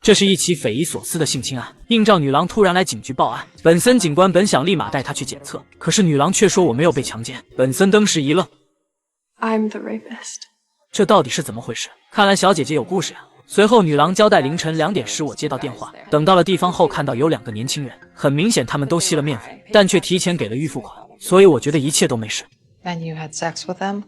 这是一起匪夷所思的性侵案。映照女郎突然来警局报案，本森警官本想立马带她去检测，可是女郎却说我没有被强奸。本森登时一愣 I'm the rapist. 这到底是怎么回事？看来小姐姐有故事呀。随后女郎交代凌晨2点时我接到电话，等到了地方后看到有2个年轻人，很明显他们都吸了面粉，但却提前给了预付款，所以我觉得一切都没事。And you had sex with them?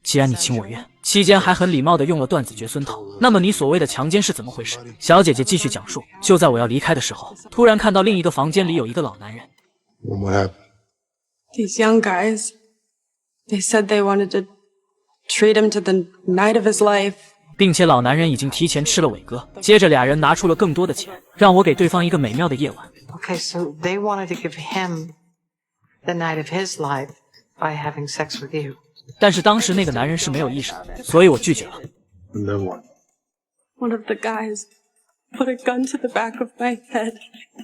既然你情我愿，期间还很礼貌地用了断子绝孙套，那么你所谓的强奸是怎么回事？小姐姐继续讲述，就在我要离开的时候，突然看到另一个房间里有一个老男人。What happened? These young guys, they said they wanted to treat him to the night of his life. 并且老男人已经提前吃了伟哥，接着俩人拿出了更多的钱，让我给对方一个美妙的夜晚。Okay, so they wanted to give him the night of his life by having sex with you. 但是当时那个男人是没有意识的，所以我拒绝了。And then what? One of the guys put a gun to the back of my head.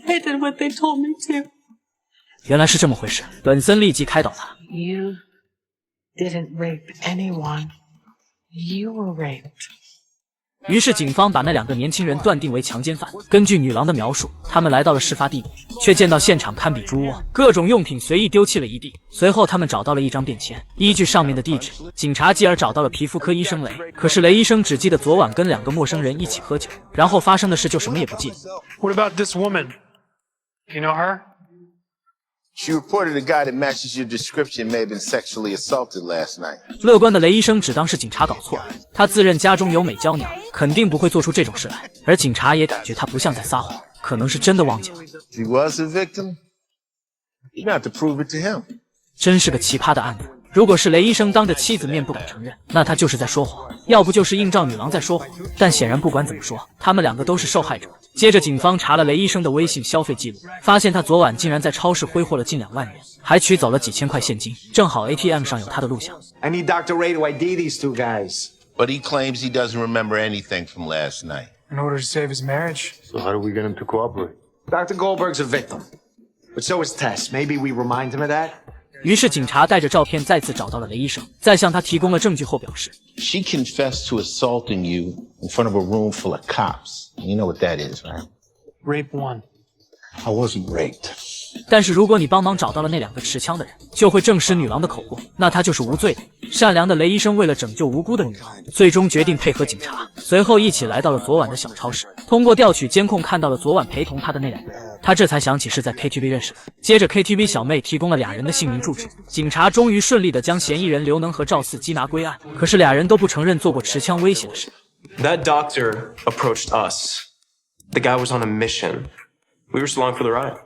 I did what they told me to. 原来是这么回事，本森立即开导他。You didn't rape anyone. You were raped. 于是警方把那2个年轻人断定为强奸犯。根据女郎的描述，他们来到了事发地点，却见到现场堪比猪窝，各种用品随意丢弃了一地。随后他们找到了一张便签，依据上面的地址，警察继而找到了皮肤科医生雷。可是雷医生只记得昨晚跟2个陌生人一起喝酒，然后发生的事就什么也不记得。What about this woman? You know her? She reported a guy that matches your description may have been sexually assaulted last night. 乐观的雷医生只当是警察搞错了，他自认家中有美娇娘，肯定不会做出这种事来。而警察也感觉他不像在撒谎，可能是真的忘记了。She was a victim. You have to prove it to him. 真是个奇葩的案子。如果是雷医生当着妻子面不敢承认，那他就是在说谎；要不就是映照女郎在说谎。但显然不管怎么说，他们2个都是受害者。接着警方查了雷医生的微信消费记录，发现他昨晚竟然在超市挥霍了近2万元，还取走了几千块现金，正好 ATM 上有他的录像。I need Dr. Ray to ID these two guys. But he claims he doesn't remember anything from last night. In order to save his marriage? So how do we get him to cooperate? Dr. Goldberg's a victim. But so is Tess. Maybe we remind him of that? 于是警察带着照片再次找到了雷医生，在向他提供了证据后表示 She confessed to assaulting you in front of a room full of cops. You know what that is, right? Rape 1. I wasn't raped. 但是如果你帮忙找到了那2个持枪的人，就会证实女郎的口供，那她就是无罪的。善良的雷医生为了拯救无辜的女郎，最终决定配合警察，随后一起来到了昨晚的小超市。通过调取监控看到了昨晚陪同他的那2个人，他这才想起是在 KTV 认识的。接着 KTV 小妹提供了2人的姓名住址，警察终于顺利地将嫌疑人刘能和赵四缉拿归案。可是2人都不承认做过持枪威胁的事。 That doctor approached us. The guy was on a mission. We were just along for the ride.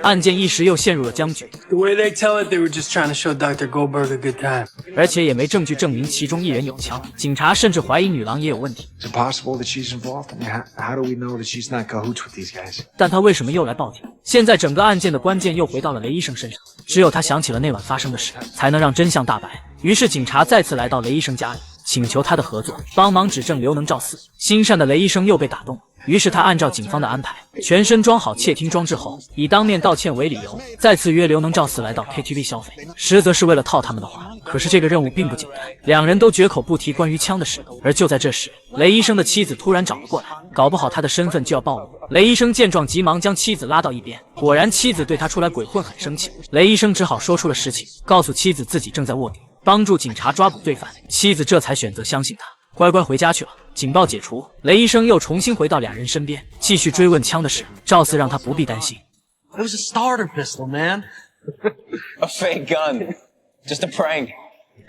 案件一时又陷入了僵局。 The way they tell it, they were just trying to show Dr. Goldberg a good time. 而且也没证据证明其中1人有枪，警察甚至怀疑女郎也有问题。 Is it possible that she's involved? I mean, how do we know that she's not cahoots with these guys? 但他为什么又来报警？现在整个案件的关键又回到了雷医生身上，只有他想起了那晚发生的事，才能让真相大白。于是警察再次来到雷医生家里，请求他的合作，帮忙指证刘能赵四。心善的雷医生又被打动了。 于是他按照警方的安排，全身装好窃听装置后，以当面道歉为理由，再次约刘能赵四来到 KTV 消费，实则是为了套他们的话。可是这个任务并不简单，2人都绝口不提关于枪的事。而就在这时，雷医生的妻子突然找了过来，搞不好他的身份就要暴露。雷医生见状，急忙将妻子拉到一边。果然，妻子对他出来鬼混很生气。雷医生只好说出了实情，告诉妻子自己正在卧底，帮助警察抓捕罪犯。妻子这才选择相信他，乖乖回家去了。 警报解除，雷医生又重新回到2人身边，继续追问枪的事。赵四让他不必担心。It was a starter pistol, man. A fake gun. Just a prank.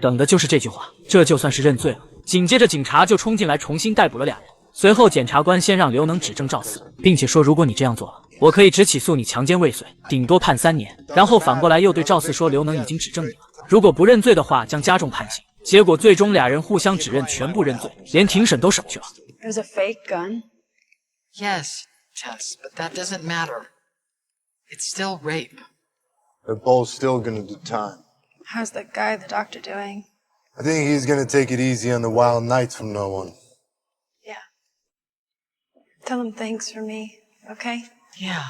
等的就是这句话，这就算是认罪了。紧接着，警察就冲进来，重新逮捕了2人。随后，检察官先让刘能指证赵四，并且说，如果你这样做了，我可以只起诉你强奸未遂，顶多判3年。然后反过来又对赵四说，刘能已经指证你了，如果不认罪的话，将加重判刑。 结果最终2人互相指认，全部认罪，连庭审都省去了。 There's a fake gun. Yes, Tess, but that doesn't matter. It's still rape. They're both still gonna do time. How's that guy, the doctor, doing? I think he's gonna take it easy on the wild nights from now on. Yeah. Tell him thanks for me, okay? Yeah.